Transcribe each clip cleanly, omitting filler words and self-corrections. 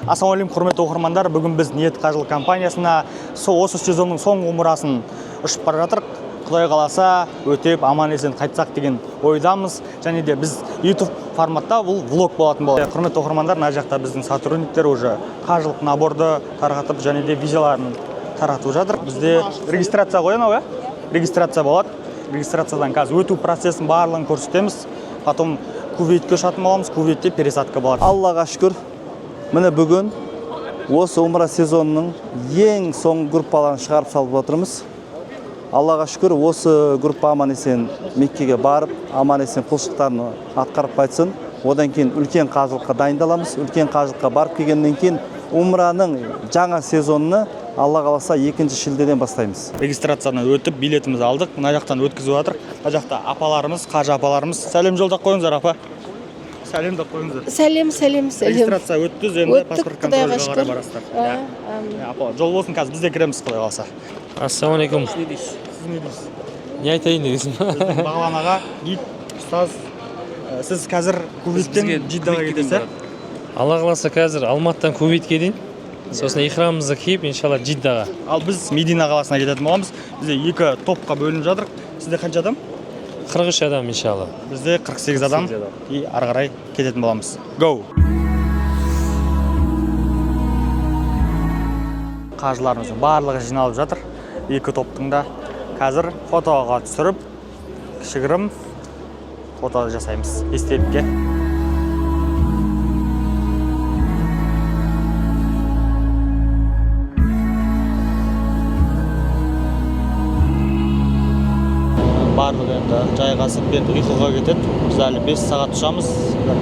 Ассалаумағалейкум, құрметті оқырмандар. Бүгін біз Ниет қажылық компаниясына осы сезонның соңғы умрасын ұшып бара жатырмыз. Құдай қаласа, өтеп аман-есен қайтсақ деген ойдамыз. Және де біз YouTube форматта бұл влог болатын болады. Құрметті оқырмандар, мына жақта біздің сотрудниктер уже қажылық наборды таратып, және де визаларын таратып жатыр. Бізде регистрация қойған, регистрация болады. Регистрациядан қазір өту процесін барлығын көрсетеміз. Потом Кувейтке ұшатын боламыз, Кувейтте пересадка болады. Аллаға шүкір, міне бүгін осы умра сезонының ең соңғы группаларын шығарып салып отырмыз. Аллаға шүкір, осы группа аман-есен Меккеге барып, аман-есен құлшылықтарын атқарып қайтсын. Одан кейін үлкен қажылыққа дайындаламыз. Үлкен қажылыққа барып келгеннен кейін умраның жаңа сезонны Алла қаласа 2 шілдеден бастаймыз. Регистрациядан өтіп, билетімізді алдық. Мына жақтан өткізіп жатыр. Мына жақта апаларымыз, қажы апаларымыз. Сәлем жолдап қойыңыздар, апа. Сәлем деп қойыңыздар. Сәлем. Регистрация өтті, енді паспорт контролға қарай барасыздар. Апа, жол болсын, қазір біз де кіреміз, Құдай қаласа. Ассалаумағалейкум. Сіз не дейсіз? Не айтайын дегенсің? Біздің Бағлан аға, гид, ұстаз. Сіз қазір Кувейттен Жиддаға кетесіз? Алла қаласа қазір Алматыдан Кувейтке дейін. Сосын ихрамымызды киіп, иншалла Жиддаға. Ал біз Медина қаласына кететін боламыз. Бізде 2 топқа бөлініп жатыр. Сізде қанша адам? 43 адам, иншалла. Бізде 48 адам. И ары қарай кететін боламыз. Go! Қажыларымыздың барлығы жиналып жатыр. 2 топтың да. Қазір фотоға түсіріп, кішігірім фото жасаймыз естелікке. Барлығы енді жайғасып енді ұйқыға кетеді. Біз әлі 5 сағат ұшамыз,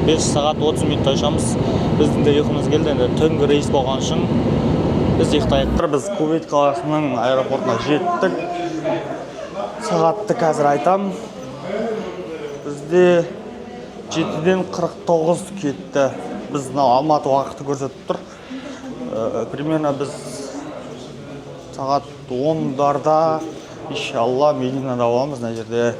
5 сағат 30 минутта ұшамыз. Біздің де ұйқымыз келді, енді түнгі рейс болған үшін біз ұйықтайық. Біз Кувейт қаласының аэропортына жеттік. Сағатты қазір айтам. Бізде 7-ден 49 кетті. Біз Алматы уақыты көрсетіп тұр. Примерно біз сағат 10-дарда иншалла Мединада боламыз. Мына жерде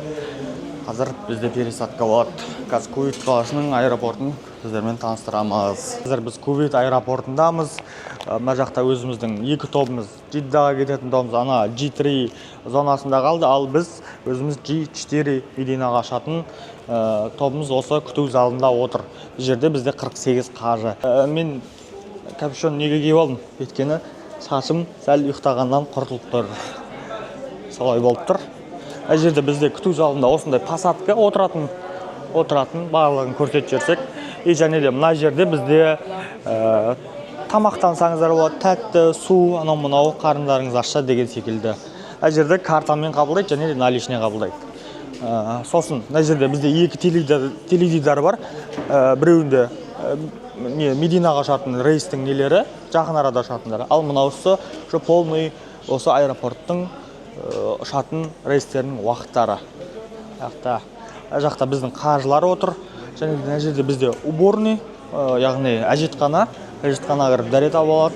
қазір бізде пересадка болады. Қазір Кувейт қаласының аэропортын сіздермен таныстырамыз. Қазір біз Кувейт аэропортындамыз. Мына жақта өзіміздің 2 тобымыз, Жиддаға кететін тобымыз ана G3 зонасында қалды, ал біз өзіміз G4 Мединаға ұшатын тобымыз осы күту залында отыр. Бұл жерде бізде 48 қажы. Мен капюшон неге киіп алдым? Өйткені шашым сәл ұйықтағаннан құртылып тұр. Солай болып тұр. Әр жерде бізде күту залында осындай посадка отыратын барлығын көрсетіп жүрсек. И және де мына жерде бізде тамақтансаңыздар болады, тәтті, су, анау-мынау қарындарыңыз ашса деген секілді. Әр жерде картамен қабылдайды, және де наличный қабылдайды. Сосын, мына жерде бізде 2 теледидар бар. Біреуінде Мединаға ұшатын рейстің нелері, жақын арада ұшатындары. Ал мынауысы полный осы аэропорттың ұшатын рейстерінің уақыттары. Жақта біздің қажылар отыр. Және мына жерде бізде уборный, яғни әжетхана кіріп дәрет алып алады.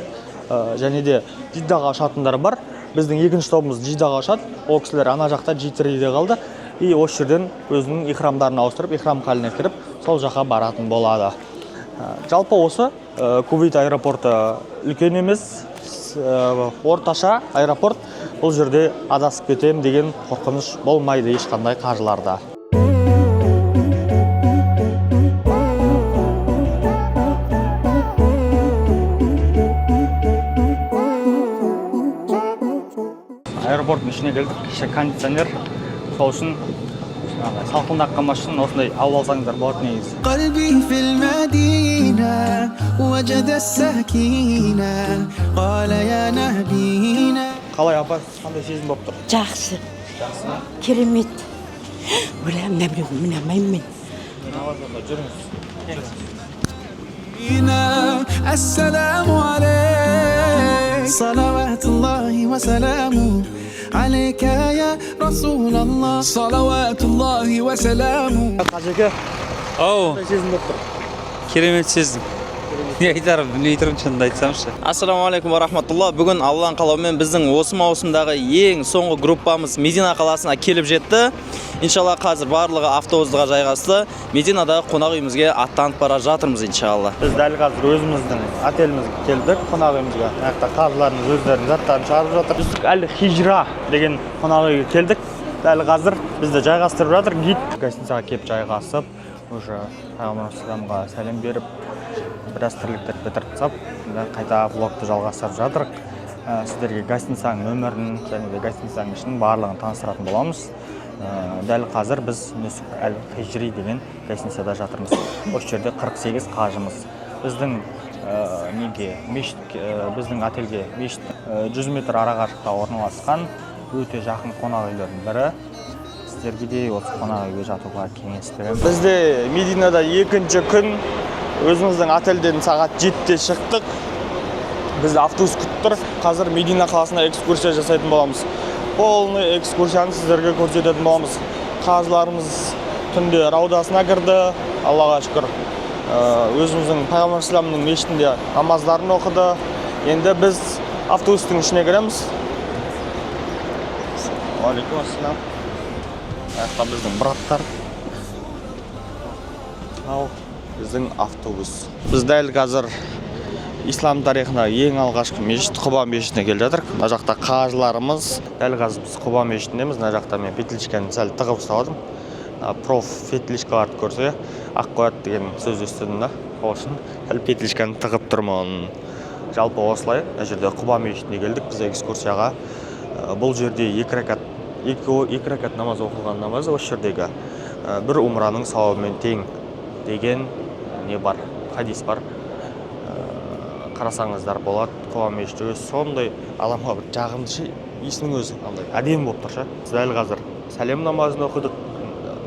Және де Жиддаға ұшатындар бар. Біздің 2-ші тобымыз Жиддаға ұшады. Ол кісілер ана жақта G3-де қалды. И осы жерден өзінің ихрамдарын ауыстырып, ихрам халіне кіріп, сол жаққа баратын болады. Жалпы осы Кувейт аэропорты үлкен емес, орташа аэропорт. Бұл жерде адасып кетем деген қорқыныш болмайды ешқандай қажыларда. Аэропорттың ішіне келдік, кеше кондиционер, сол үшін салқындап қалмас үшін осындай алып алсаңыздар болады негізі. قلبي في المدينة وجد السكينة قال يا نبينا. Қалай апа, қандай сезім болып тұр? Жақсы. Керемет. Білемін. السلام عليك صلوات الله وسلامه عليك يا رسول الله صلوات الله وسلامه. Қажеке, Ау, қандай сезім болып тұр? керемет сездім. Не айтарым, білмей тұрмын шынымды айтсамшы. Ассаламу-алейкум ва рахматуллах. Бүгін Алланың қалауымен біздің осы маусымдағы ең соңғы группамыз Медина қаласына келіп жетті. Иншалла қазір барлығы автобусқа жайғасты. Мединадағы қонақ үйімізге аттанып бара жатырмыз иншалла. Біз дәл қазір өзіміздің отелімізге келдік, қонақ үйімізге. Аяқта қажыларымыз өздерінің заттарын шығарып жатыр. Жүсік Әл-Хижра деген қонақ үйге келдік. Дәл қазір бізді жайғастырып жатыр. Гид гостиницаға келіп жайғасып, уже Пайғамбарымызға сәлем беріп, біраз тірліктер бітіріп тастап, қайта влогты жалғастырып жатырық. Сіздерге гостиницаның нөмірін және де гостиницаның ішінің барлығын таныстыратын боламыз. Дәл қазір біз Нүсік Әл-Хижри деген гостиницада жатырмыз. Осы жерде 48 қажымыз. Біздің біздің отельге мешіт 100 метр арақашықта орналасқан өте жақын қонақ үйлердің бірі. Сіздерге де осы қонақ үйге жатуға кеңес беремін. Бізде Мединада екінші күн. Өзіміздің отельден сағат 7-те шықтық. Бізді автобус күтіп тұр. Қазір Медина қаласына экскурсия жасайтын боламыз. Полный экскурсияны сіздерге көрсететін боламыз. Қажыларымыз түнде раудасына кірді. Аллаға шүкір. Өзіміздің Пайғамбар исламның мешітінде намаздарын оқыды. Енді біз автобустың ішіне кіреміз. Алейкум ассалам. Аяқта біздің браттар. Біздің автобус. Біз дәл қазір ислам тарихында ең алғашқы мешіт Құба мешітіне келіп жатырмыз. Мына жақта қажыларымыз. Дәл қазір біз Құба мешітіндеміз. Мына жақта мен петличканы сәл тығып ұстадым. Проф петличкаларды көрсе, ақ қояды деген сөз естідім да. Олшын сәл петличканы тығып тұрмын. Жалпы осылай, мына жерде Құба мешітіне келдік біз экскурсияға. Бұл жерде екі ракат намаз оқылған намаз, осы жердегі бір умраның сауабымен тең деген не бар, хадис бар. Қарасаңыздар болады. Құба мешіті өзі сондай адамға бір жағымды есінің өзі әдемі болып тұр. Дәл қазір сәлем намазын оқыдық,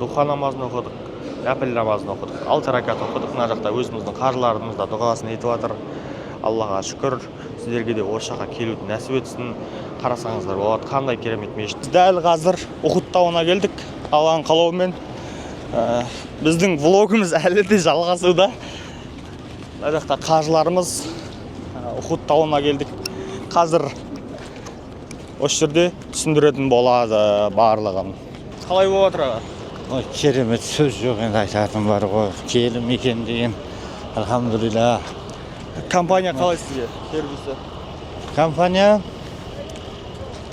духа намазын оқыдық, нәпіл намазын оқыдық, 6 ракат оқыдық. Мына жақта өзіміздің қажыларымыз да дұғасын етіп жатыр. Аллаға шүкір. Сіздерге де осы жаққа келуді нәсіп етсін. Қарасаңыздар болады, қандай керемет мешіт. Дәл қазір Ухуд тауына келдік. Алланың қалауымен. Біздің влогымыз әлі де жалғасуда. Мына жақта қажыларымыз Ухуд тауына келдік. Қазір осы жерде түсіндіретін болады барлығын. Қалай болып жатыр аға? Керемет, сөз жоқ енді айтатын бар ғой. Келім екен деген. Алхамдулилля. Компания қалай сізге? Сервисі? Компания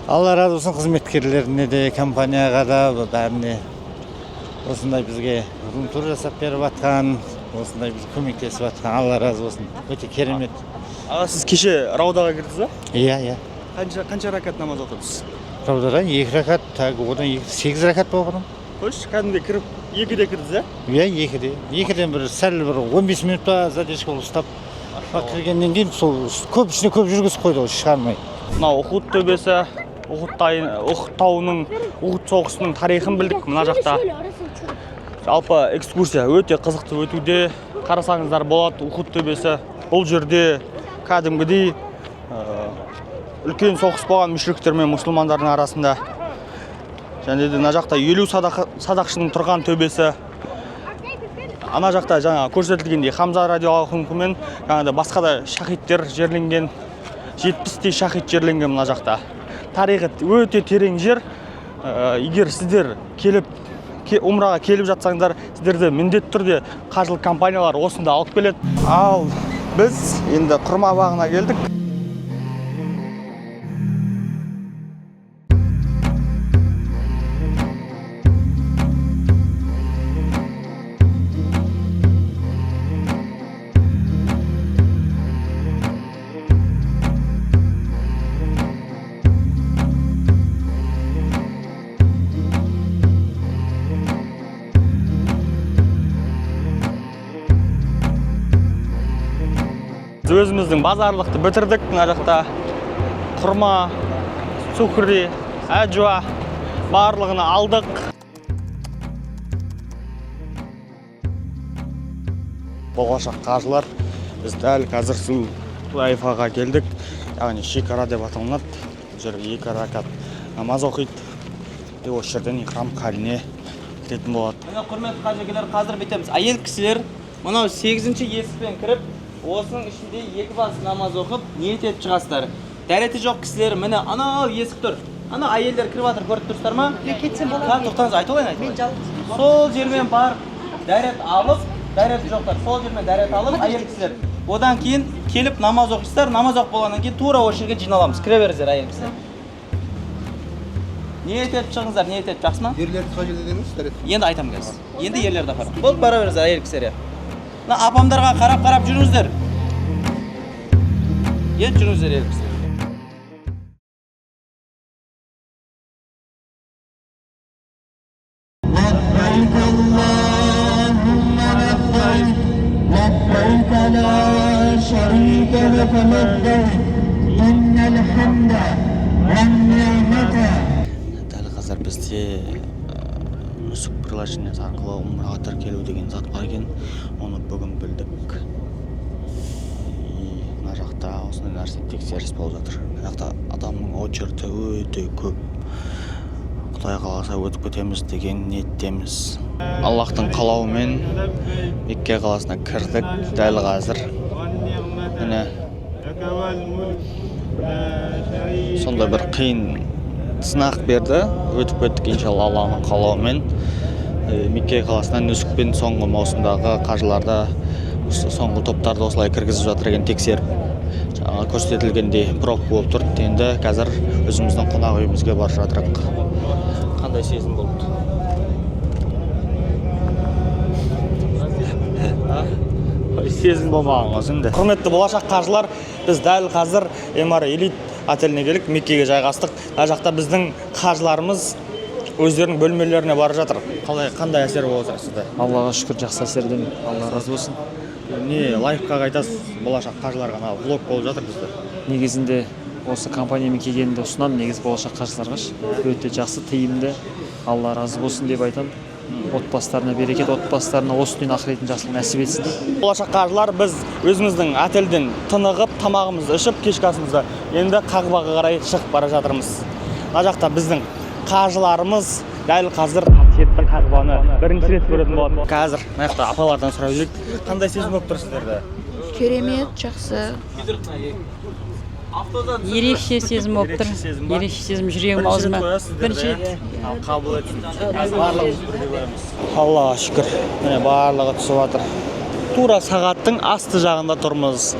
Алла разы болсын қызметкерлеріне де, компанияға да, бәріне осындай бізге рум-тур жасап беріп жатқан, осындай біз көмектесіп жатқан. Алла разы болсын. Өте керемет. Аға, сіз кеше раудаға кірдіңіз ба? Иә. Қанша ракат намаз оқыдыңыз? Раудада 2 ракат, одан 8 ракат оқыдым. Қойшы, кәдімгі кіріп, 2-де кірдіңіз, Иә, 2-де. 2-ден бір сәл бір 15 минутта задержка ұстап кіргеннен кейін сол көп ішіне көп жүргізіп қойды, шығармай. Мынау Ухуд төбесі, Ухуд тауының, Ухуд соғысының тарихын білдік. Мына жақта жалпы экскурсия өте қызықты өтуде. Қарасаңыздар болады, Ухуд төбесі. Бұл жерде кәдімгідей үлкен соғыс болған мүшриктер мен мұсылмандардың арасында. Және де мына жақта 50 садақшының тұрған төбесі. Ана жақта жаңа көрсетілгендей Хамза радиоаллаху анхумен жаңағыдай басқа да шахидтер жерленген, 70-тей шахид жерленген мына жақта. Тарихы өте терең жер. Егер сіздер умраға келіп жатсаңдар, сіздерді міндетті түрде қажылық компаниялар осында алып келеді. Ал біз енді құрма бағына келдік. Өзіміздің базарлықты бітірдік. Мына жақта құрма, сухри, әжуа барлығын алдық. Болашақ қажылар, біз дәл қазір Зул-Хулайфаға келдік. Яғни шекара деп аталынады. Бұл жерге 2 ракат намаз оқиды. Осы жерден ихрам халіне кіретін болады. Мына құрметті қажылар, қазір бітеміз. Әйел кісілер мынау 8-ші есікпен кіріп осының ішінде 2 бас намаз оқып, ниет етіп шығасыздар. Дәреті жоқ кісілер міне анау есік тұр. Ана әйелдер кіріп жатыр, көріп тұрсыздар ма? Тоқтаңыз, айтып олайын. Сол жермен барып, дәрет алып, дәреті жоқтар. Сол жермен дәрет алып, әйел кісілер. Одан кейін келіп намаз оқисыздар. Намаз оқып болғаннан кейін тура осы жерге жиналамыз. Кіре беріңіздер әйел кісілер. Ниет етіп шығыңыздар, ниет етіп, жақсы ма? Ерлерді қай жерде дедіңіз? Енді айтамын қазір. Енді ерлерді апарам. Болды, бара беріңіздер әйел кісілер. Апамдарға қарап жүріңіздер. Енді жүріңіздер әйел кісілер. لبيك لا شريك لك لبيك إن الحمد والنعمة. Дәл қазір бізде Нусук приложениесі арқылы умраға тіркелу деген зат бар екен. Оны бүгін білдік. Мына жақта осындай нәрсе тексеріс болып жатыр. Мына жақта адамның очерті өте көп. Құдай қаласа өтіп кетеміз деген ниеттеміз. Аллахтың қалауымен Мекке қаласына кірдік. Дәл қазір міне сондай бір қиын сынақ берді. Өтіп кеттік иншалла Аллахның қалауымен. Мекке қаласынан Нусукпен соңғы маусымдағы қажыларды соңғы топтарды осылай кіргізіп жатыр екен, тексеріп. Жаңа көрсетілгендей пробка болып тұр. Енді қазір өзіміздің қонақ үйімізге барып жатырық. Қандай сезім болды? Сезім болмаған өзінде. Құрметті болашақ қажылар, біз дәл қазір Эмара Элит отеліне келіп Меккеге жайғастық. Мына жақта біздің қажыларымыз өздерінің бөлмелеріне барып жатыр. Қандай әсер болып отыр сізде? Аллаға шүкір, жақсы әсерден. Алла разы болсын. Не лайфқа қайтасыз болашақ қажыларға? Влог болып жатыр бізде. Негізінде осы компаниямен келгенді ұсынамын, негізі болашақ қажыларға. Өте жақсы, тиімді. Алла разы болсын деп айтамын. Отбасыларына берекет, отбасыларына осы дүние ақыретін жақсылық нәсіп етсін. Болашақ қажылар, біз өзіміздің отельден тынығып, тамағымызды ішіп, кешкі асымызды енді Қағбаға қарай шығып бара жатырмыз. Мына жақта біздің қажыларымыз дәл қазір қасиетті Қағбаны бірінші рет көретін болады. Қазір мына жақта апалардан сұрап жүрейік. Қандай сезім болып тұр сіздерде? Керемет, жақсы. Ерекше сезім болып тұр. Ерекше сезім, жүрегім аузыма бірінші рет. Қабыл етсін. Барлығымыз бірге көреміз. Аллаға шүкір. Міне барлығы түсіп жатыр. Тура сағаттың асты жағында тұрмыз.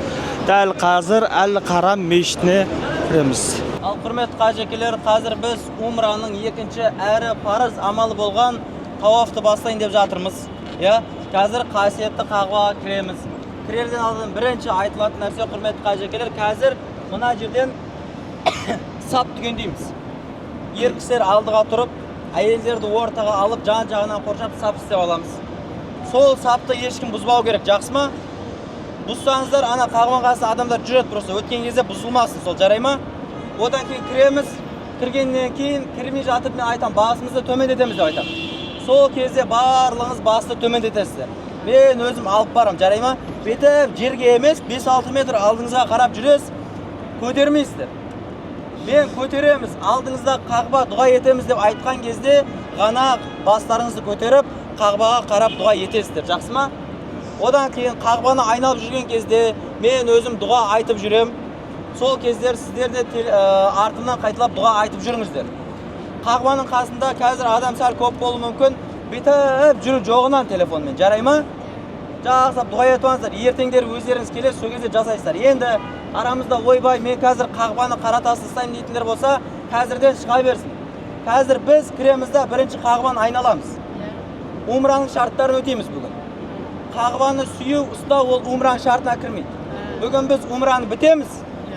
Дәл қазір Әл-Қарам мешітіне кіреміз. Ал құрметті қажекелер, қазір біз умраның екінші әрі парыз амалы болған тауафты бастайын деп жатырмыз. Қазір қасиетті Қағбаға кіреміз. Кірерден алдын бірінші айтылатын нәрсе, құрметті қажекелер, қазір мына жерден сап түгендейміз. Ер кісілер алдыға тұрып, әйелдерді ортаға алып, жан-жағынан қоршап сап істеп аламыз. Сол сапты ешкім бұзбау керек, жақсы ма? Бұзсаңыздар, ана Қағбаның қасында адамдар жүреді, просто өткен кезде бұзылмасын, сол жарай ма? Одан кейін кіреміз, кіргеннен кейін кірмей жатып мен айтам, басымызды төмендетеміз деп айтам. Сол кезде барлығыңыз басты төмендетесіздер. Мен өзім алып барам, жарай ма? Бетіп жерге емес, 5-6 метр алдыңызға қарап жүресіз, көтермейсіздер. Мен көтереміз, алдыңызда Қағба дұға етеміз деп айтқан кезде ғана бастарыңызды көтеріп, Қағбаға қарап дұға етесіздер, жақсы ма? Одан кейін Қағбаны айналып жүрген кезде мен өзім дұға айтып жүрем. Сол кездер сіздер де артымнан қайталап дұға айтып жүріңіздер. Қағбаның қасында қазір адам сәл көп болуы мүмкін, бетіп жүріп жоғынан телефонмен, жарай ма? Жақсап дұға етіп алыңыздар, ертеңдер өздеріңіз келер, сол кезде жасайсыздар. Енді арамызда ойбай, мен қазір Қағбаны қаратасы ұстаймын дейтіндер болса, қазірден шыға берсін. Қазір біз кіремізді бірінші Қағбаны айналамыз. Умраның шарттарын өтейміз бүгін. Қағбаны сүйеу, ұстау ол умраның шартына кірмейді. Бүгін біз умраны бітеміз.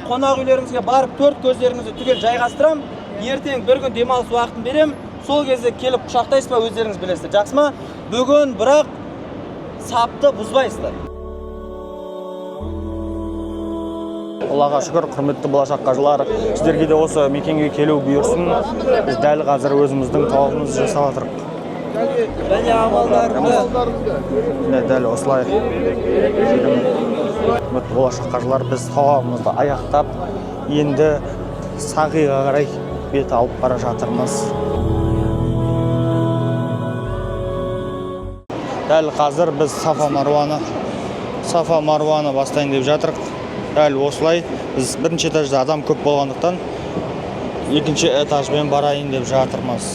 Қонақ үйлеріңізге барып 4 көздеріңізді түгел жайғастырам. Ертең бір күн демалыс уақытын берем. Сол кезде келіп құшақтайсыз ба, өздеріңіз білесіздер. Жақсы ма? Бүгін бірақ сапты бұзбайсыздар. Аллаға шүкір, құрметті болашақ қажылар, сіздерге де осы мекенге келу бұйырсын. Біз дәл қазір өзіміздің тауабымызды жасап жатырмыз. Және амалдарымды. Дәл осылай. Құрметті болашақ қажылар, біз тауабымызды аяқтап, енді Сағиға қарай бет алып бара жатырмыз. Дәл қазір біз Сафа Сафа Марваны бастайын деп жатырық. Дәл осылай біз бірінші этажда адам көп болғандықтан екінші этажбен барайын деп жатырмыз.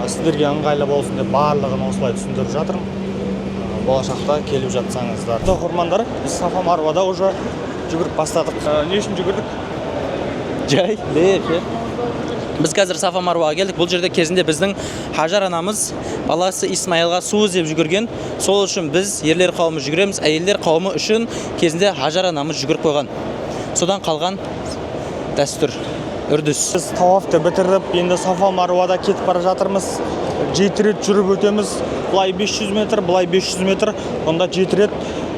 Сіздерге ыңғайлы болсын деп барлығын осылай түсіндіріп жатырмын. Болашақта келіп жатсаңыздар. Оқырмандар, біз Сафа Марвада уже жүгіріп бастадық. Не үшін жүгірдік? Жай, біз қазір Сафа Марваға келдік. Бұл жерде кезінде біздің Хажар анамыз баласы Исмаилға су іздеп жүгірген. Сол үшін біз ерлер қауымы жүгіреміз, әйелдер қауымы үшін кезінде Хажар анамыз жүгіріп қойған. Содан қалған дәстүр, үрдіс. Біз тауафты бітіріп, енді Сафа Марвада кетіп бара жатырмыз. 7 рет жүріп өтеміз. Бұлай 500 метр, бұлай 500 метр. Онда 7 рет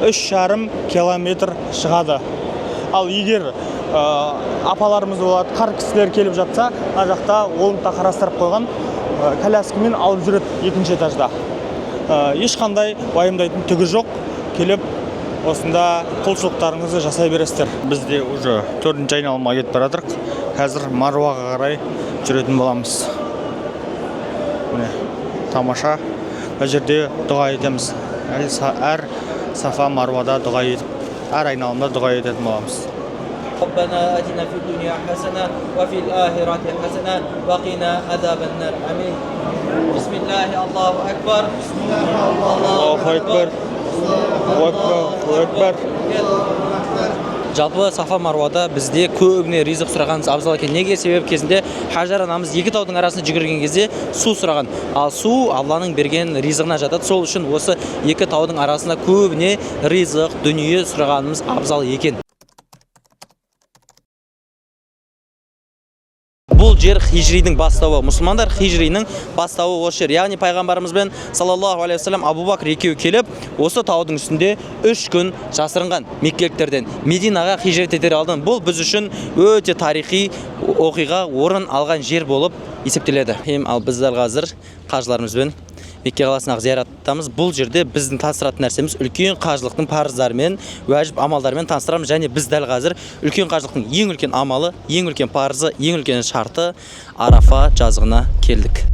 3,5 километр шығады. Ал егер апаларымыз болады, қар кісілер келіп жатса, ана жақта оңда қарастырып қойған коляскамен алып жүреді екінші этажда. Ешқандай уайымдайтын түгі жоқ. Келіп осында құлшылықтарыңызды жасай бересіздер. Біз де уже 4-ші айналымға кетіп бара жатырмыз. Қазір Марваға қарай жүретін боламыз. Міне, тамаша. Бұл жерде дұға етеміз. Әр Сафа Марвада дұға етіп, әр айналымда дұға ететін боламыз. ربنا آتنا في الدنيا حسنة وفي الآخرة حسنة وقنا عذاب النار آمين بسم الله الله أكبر بسم الله أكبر أكبر Жалпы Сафа Марвада бізде көбіне ризық сұрағанымыз абзал екен. Неге? Себеп кезінде Хажар анамыз екі таудың арасында жүгірген кезде су сұраған. Ал су Алланың берген ризығына жатады. Сол үшін осы екі таудың арасында көбіне ризық, дүние сұрағанымыз абзал екен. Бұл жер хижридің бастауы. Мұсылмандар хижридің бастауы осы жер. Яғни пайғамбарымызбен саллаллаху алейхи вассалам Абу Бакр екеуі келіп, осы таудың үстінде 3 күн жасырынған меккеліктерден Мединаға хижрет ете алды. Бұл біз үшін өте тарихи оқиға орын алған жер болып есептеледі. Ал біздер қазір қажыларымызбен Мекке қаласындағы зияраттамыз. Бұл жерде біздің таныстыратын нәрсеміз үлкен қажылықтың парыздарымен, уәжіп амалдарымен таныстырамыз. Және біз дәл қазір үлкен қажылықтың ең үлкен амалы, ең үлкен парызы, ең үлкен шарты Арафа жазығына келдік.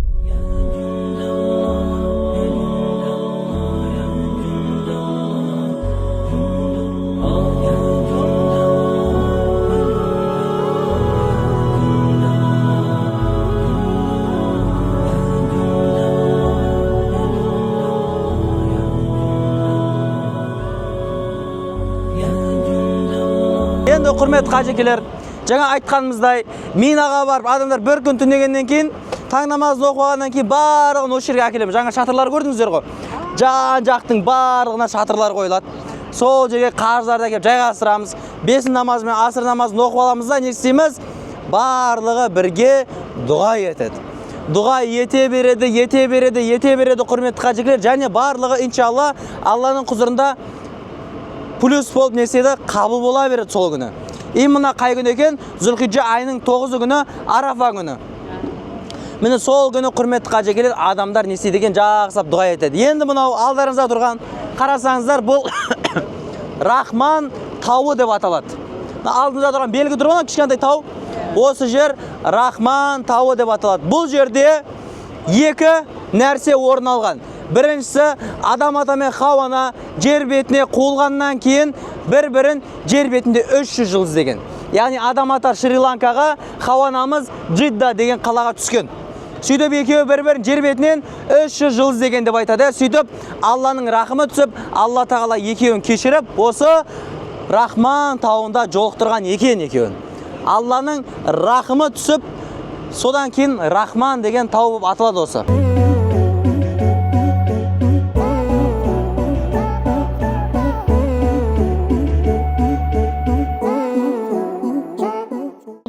Енді құрметті қажекелер, жаңа айтқанымыздай, Минаға барып адамдар бір күн түнегеннен кейін, таң намазын оқығаннан кейін барлығын осы жерге әкелеміз. Жаңа шатырлар көрдіңіздер ғой. Жан-жақтың барлығына шатырлар қойылады. Сол жерге қарыздарды әкеліп жайғастырамыз. Бесін намазы мен асыр намазын оқып аламыз да, не істейміз? Барлығы бірге дұға етеді. Дұға ете береді құрметті қажекелер, және барлығы иншалла Алланың құзырында плюс болып неседі қабыл бола береді сол күні. Мына қай күн екен? Зүлхиджа айының 9 күні Арафа күні. Міне сол күні құрметті қажекелер адамдар неседі екен жақсылап дұға етеді. Енді мынау алдарыңызда тұрған қарасаңыздар, бұл Рахман тауы деп аталады. Алдыңызда тұрған белгі тұр ғой, кішкентай тау. Осы жер Рахман тауы деп аталады. Бұл жерде екі нәрсе орын алған. Біріншісі, адам ата мен Хауана жер бетіне қуылғаннан кейін бір-бірін жер бетінде 300 жыл іздеген. Яғни адам ата Шри-Ланкаға, Хауанамыз Джидда деген қалаға түскен. Сөйтіп екеуі бір-бірін жер бетінен 300 жыл іздеген деп айтады. Сөйтіп Алланың рахымы түсіп, Алла тағала екеуін кешіріп, осы Рахман тауында жолықтырған екеуін. Алланың рахымы түсіп, содан кейін Рахман деген тау болып аталады осы.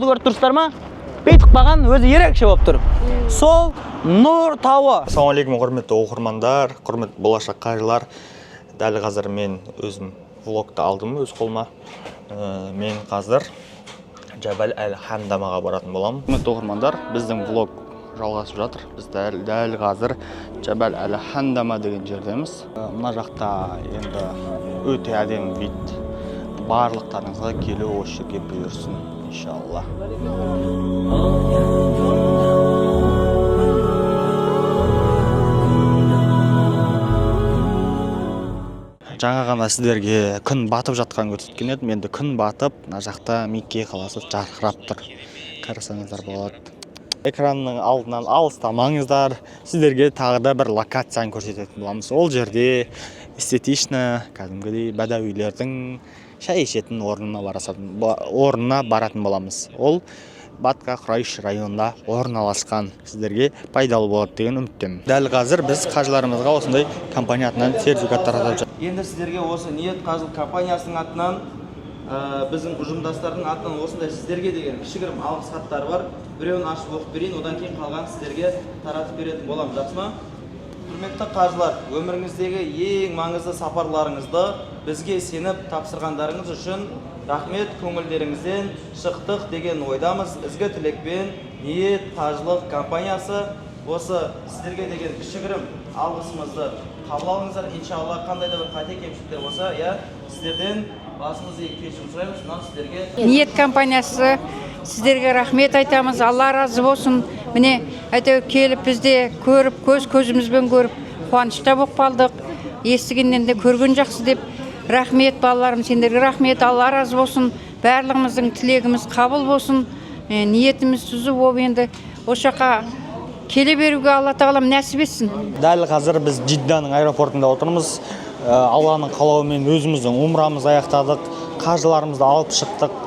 Көріп тұрсыздар ма? Бетік баған өзі ерекше болып тұр. Сол Нұр тауы. Ассалаумалейкум құрметті оқырмандар, құрметті болашақ қажылар. Дәл қазір мен өзім влогты алдым өз қолыма. Мен қазір Джабал әл-Хандамаға баратын боламын. Құрметті оқырмандар, біздің влог жалғасып жатыр. Біз дәл қазір Джабал әл-Хандама деген жердеміз. Мына жақта енді өте әдемі вид. Барлықтарыңызға келу осы жерге бұйырсын, иншалла. Жаңа бағана сіздерге күн батып жатқан көрсеткен едім. Енді күн батып, мына жақта Мекке қаласы жарқырап тұр. Қарасаңыздар болады. Экранның алдынан алыстамаңыздар. Сіздерге тағы да бір локацияны көрсететін боламыз. Ол жерде эстетично, кәдімгідей бәдәуилердің шай ішетін орнына баратын боламыз. Ол Батка Құрайш районында орналасқан. Сіздерге пайдалы болады деген үміттемін. Дәл қазір біз қажыларымызға осындай компания атынан сертификат таратып жатырмыз. Енді сіздерге осы ниет қажылық компаниясының атынан, біздің ұжымдастардың атынан осындай сіздерге деген кішігірім алғыс хаттар бар. Біреуін ашып оқып берейін, одан кейін қалған сіздерге таратып беретін боламыз, жақсы ма? Құрметті қажылар, өміріңіздегі ең маңызды сапарларыңызды бізге сеніп тапсырғандарыңыз үшін рахмет, көңілдеріңізден шықтық деген ойдамыз. Ізгі тілекпен ниет қажылық компаниясы осы сіздерге деген кішігірім алғысымызды қабыл алыңыздар. Иншалла, қандай да бір қате кемшіліктер болса, сіздерден басымыз иіп кешірім сұраймыз. Мынау сіздерге Ниет компаниясы сіздерге рахмет айтамыз. Алла разы болсын. Міне, әйтеуір келіп бізде көріп, көзімізбен көріп, қуанышта болып қалдық. Естігеннен де көрген жақсы деп. Рахмет балаларым, сендерге рахмет. Алла разы болсын. Барлығымыздың тілегіміз қабыл болсын. Ниетіміз түзу болып енді осы жаққа келе беруге Алла тағалам нәсіп етсін. Дәл қазір біз Жидданың аэропортында отырмыз. Алланың қалауымен өзіміздің умрамызды аяқтадық. Қажыларымызды алып шықтық.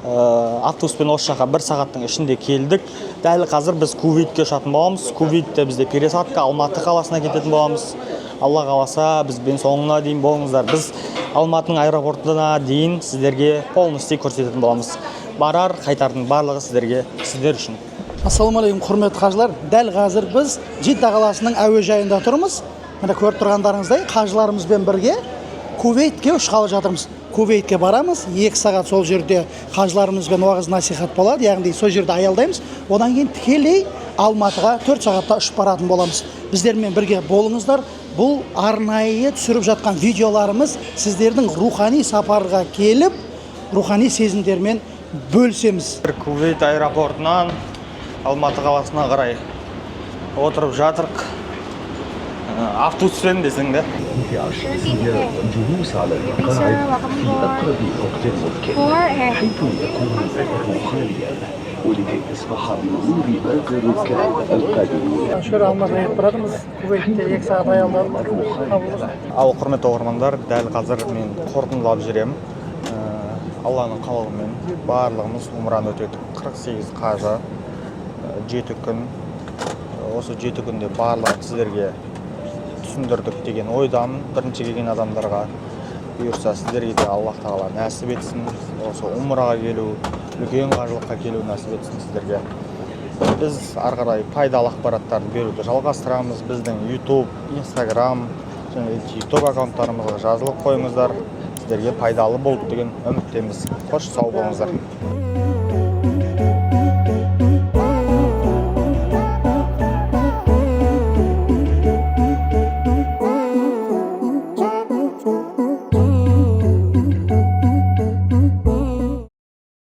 Автобуспен осы жаққа 1 сағаттың ішінде келдік. Дәл қазір біз Кувейтке ұшатын боламыз. Кувейтте бізде пересадка Алматы қаласына кететін боламыз. Алла қаласа бізбен соңына дейін болыңыздар. Біз Алматының аэропортына дейін сіздерге полностью көрсететін боламыз. Барар, қайтардың барлығы сіздер үшін. Ассалаумағалейкум, құрметті қажылар. Дәл қазір біз Жидда қаласының әуежайында тұрмыз. Міне көріп тұрғандарыңыздай, қажыларымызбен бірге Кувейтке ұшқалы жатырмыз. Кувейтке барамыз, 2 сағат сол жерде қажыларымызбен уағыз насихат болады, яғни сол жерде аялдаймыз. Одан кейін тікелей Алматыға 4 сағатта ұшып баратын боламыз. Біздермен бірге болыңыздар. Бұл арнайы түсіріп жатқан видеоларымыз сіздердің рухани сапарға келіп, рухани сезімдермен бөлісеміз. Кувейт аэропортынан Алматы қаласына қарай отырып жатырық. Автобуспен десең де. الجلوس على المقاعد في أقرب وقت ممكن حيث يكون المقعد خاليا ولكي تسمح بمرور باقي الركاب القادمين. Шөре Алматыға кетіп баратырмыз. Кувейтте 2 сағат аялдадық. Ал құрметті оқырмандар, дәл қазір мен қорытындылап жүремін. Алланың қалауымен барлығымыз умраны өтедік. 48 қажы, 7 күн. Осы 7 күнде барлығын сіздерге түсіндірдік деген ойдамын. Бірінші келген адамдарға бұйырса сіздерге де Аллах тағала нәсіп етсін. Осы умраға келу, үлкен қажылыққа келу нәсіп етсін сіздерге. Біз ары қарай пайдалы ақпараттарды беруді жалғастырамыз. Біздің YouTube, Instagram және TikTok аккаунттарымызға жазылып қойыңыздар. Сіздерге пайдалы болды деген үміттеміз. Қош сау болыңыздар.